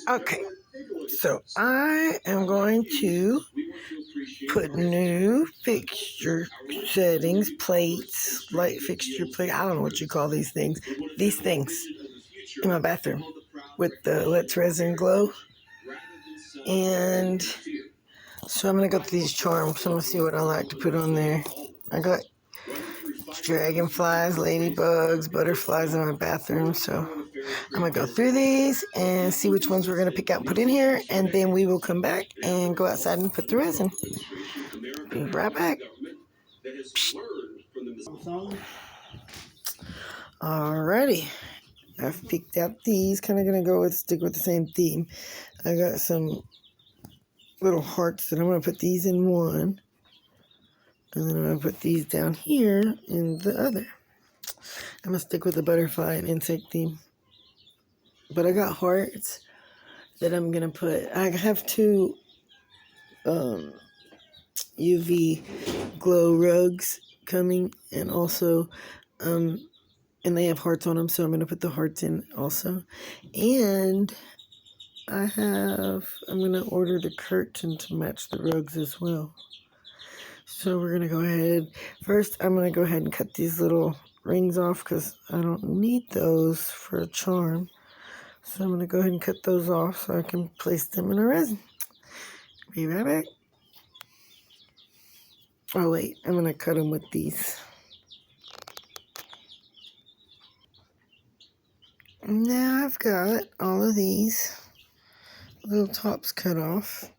Okay, so I am going to put new fixture settings, plates, light fixture plate. I don't know what you call these things. These things in my bathroom with the Let's Resin glow. And so I'm going to go through these charms. I'm going to see what I like to put on there. I got dragonflies, ladybugs, butterflies in my bathroom. So I'm going to go through these and see which ones we're going to pick out and put in here. And then we will come back and go outside and put the resin. Be right back. Alrighty. I've picked out these. Kind of going to stick with the same theme. I got some little hearts that I'm going to put these in one. And then I'm going to put these down here in the other. I'm going to stick with the butterfly and insect theme. But I got hearts that I'm going to put. I have two UV glow rugs coming. And also, and they have hearts on them. So I'm going to put the hearts in also. And I'm going to order the curtain to match the rugs as well. So we're going to go ahead. First, I'm going to go ahead and cut these little rings off because I don't need those for a charm. So I'm going to go ahead and cut those off so I can place them in a resin. Be right back. Oh, wait. I'm going to cut them with these. Now I've got all of these little tops cut off.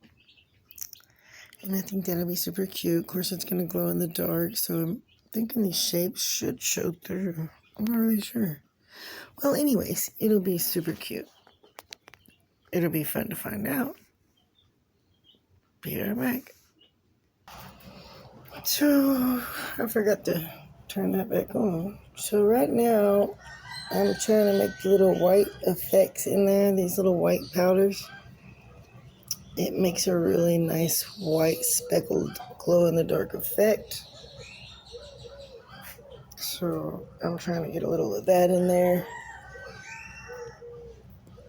And I think that'll be super cute. Of course, it's going to glow in the dark, so I'm thinking these shapes should show through. I'm not really sure. Well, anyways, it'll be super cute. It'll be fun to find out. Be right back. So, I forgot to turn that back on. So right now, I'm trying to make the little white effects in there, these little white powders. It makes a really nice white speckled glow-in-the-dark effect. So I'm trying to get a little of that in there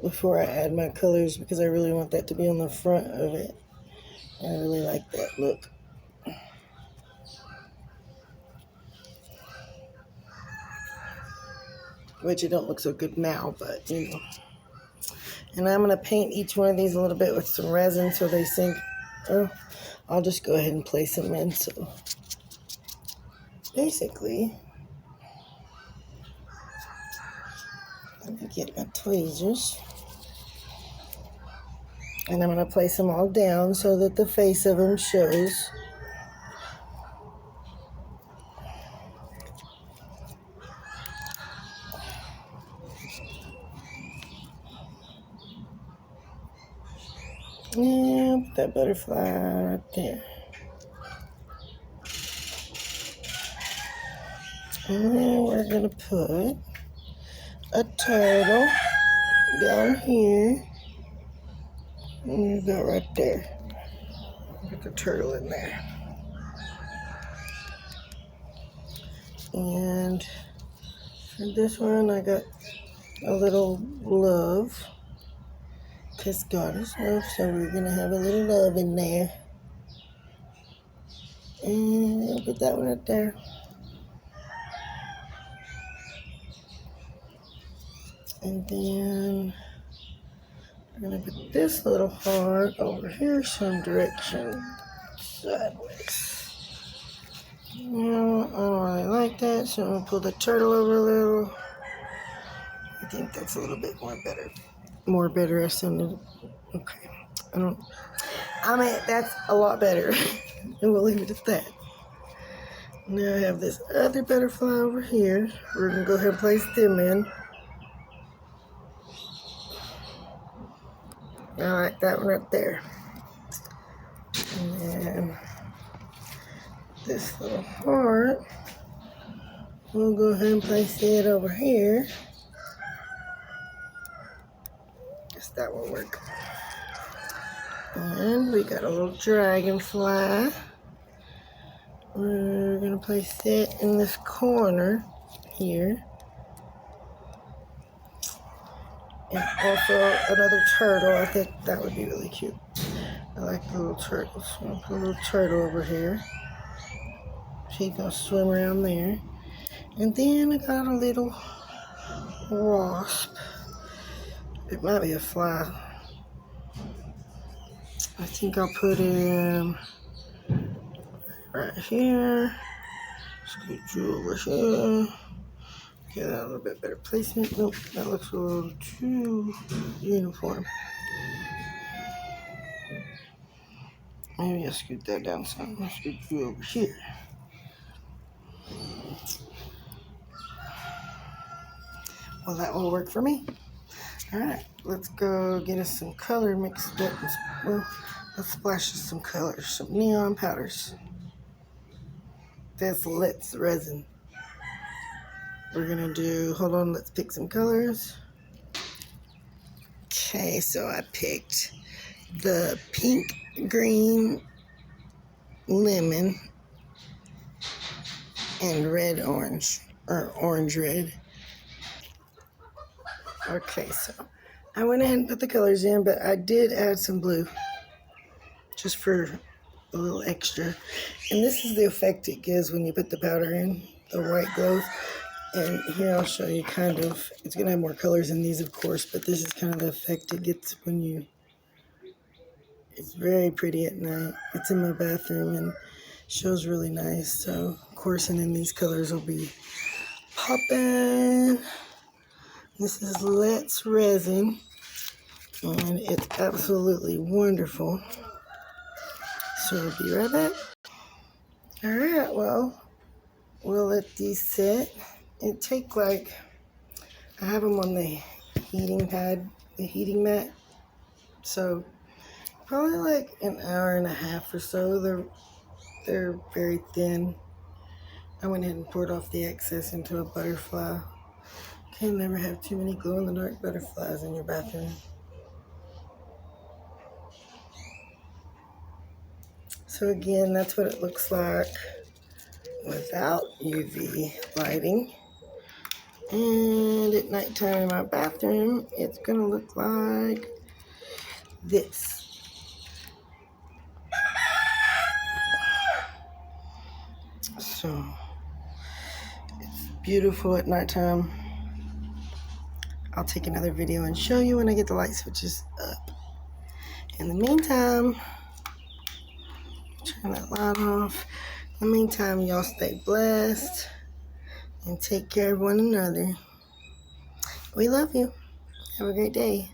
before I add my colors because I really want that to be on the front of it. I really like that look. Which it don't look so good now, but you know. And I'm going to paint each one of these a little bit with some resin so they sink. Oh, I'll just go ahead and place them in. So basically, let me get my tweezers. And I'm going to place them all down so that the face of them shows. Yeah, put that butterfly right there. And then we're going to put a turtle down here. And you go right there. Put the turtle in there. And for this one, I got a little love. Because God is love, so we're going to have a little love in there. And I'll put that one right there. And then we're going to put this little heart over here some direction sideways. No, I don't really like that, so I'm going to pull the turtle over a little. I think that's a little bit more better. More better, I sounded. Okay. That's a lot better. And we'll leave it at that. Now I have this other butterfly over here. We're going to go ahead and place them in. I like that one right there. And then this little heart, we'll go ahead and place it over here. Guess that will work. And we got a little dragonfly. We're going to place it in this corner here. And also another turtle. I think that would be really cute. I like the little turtle. So I'm gonna put a little turtle over here. She's gonna swim around there. And then I got a little wasp. It might be a fly. I think I'll put him right here. Scoot you over here. Get that a little bit better placement. Nope, that looks a little too uniform. Maybe I'll scoot that down some. I'll scoot you over here. Well, that will work for me. All right, let's go get us some color mixed up. Well, let's splash us some colors, some neon powders. That's Let's Resin. We're gonna do, hold on, let's pick some colors. Okay, so I picked the pink, green, lemon, and red, orange, or orange, red. Okay, so I went ahead and put the colors in, but I did add some blue just for a little extra. And this is the effect it gives when you put the powder in, the white glows. And here I'll show you kind of, it's gonna have more colors in these of course, but this is kind of the effect it gets when you, it's very pretty at night. It's in my bathroom and shows really nice. So of course, and then these colors will be popping. This is Let's Resin, and it's absolutely wonderful. So we'll be right back. All right, well, we'll let these sit. It take like, I have them on the heating pad, the heating mat. So probably like an hour and a half or so. They're very thin. I went ahead and poured off the excess into a butterfly. Can never have too many glow-in-the-dark butterflies in your bathroom. So again, that's what it looks like without UV lighting. And at nighttime in my bathroom, it's gonna look like this. So it's beautiful at nighttime. I'll take another video and show you when I get the light switches up. In the meantime, turn that light off. In the meantime, y'all stay blessed and take care of one another. We love you. Have a great day.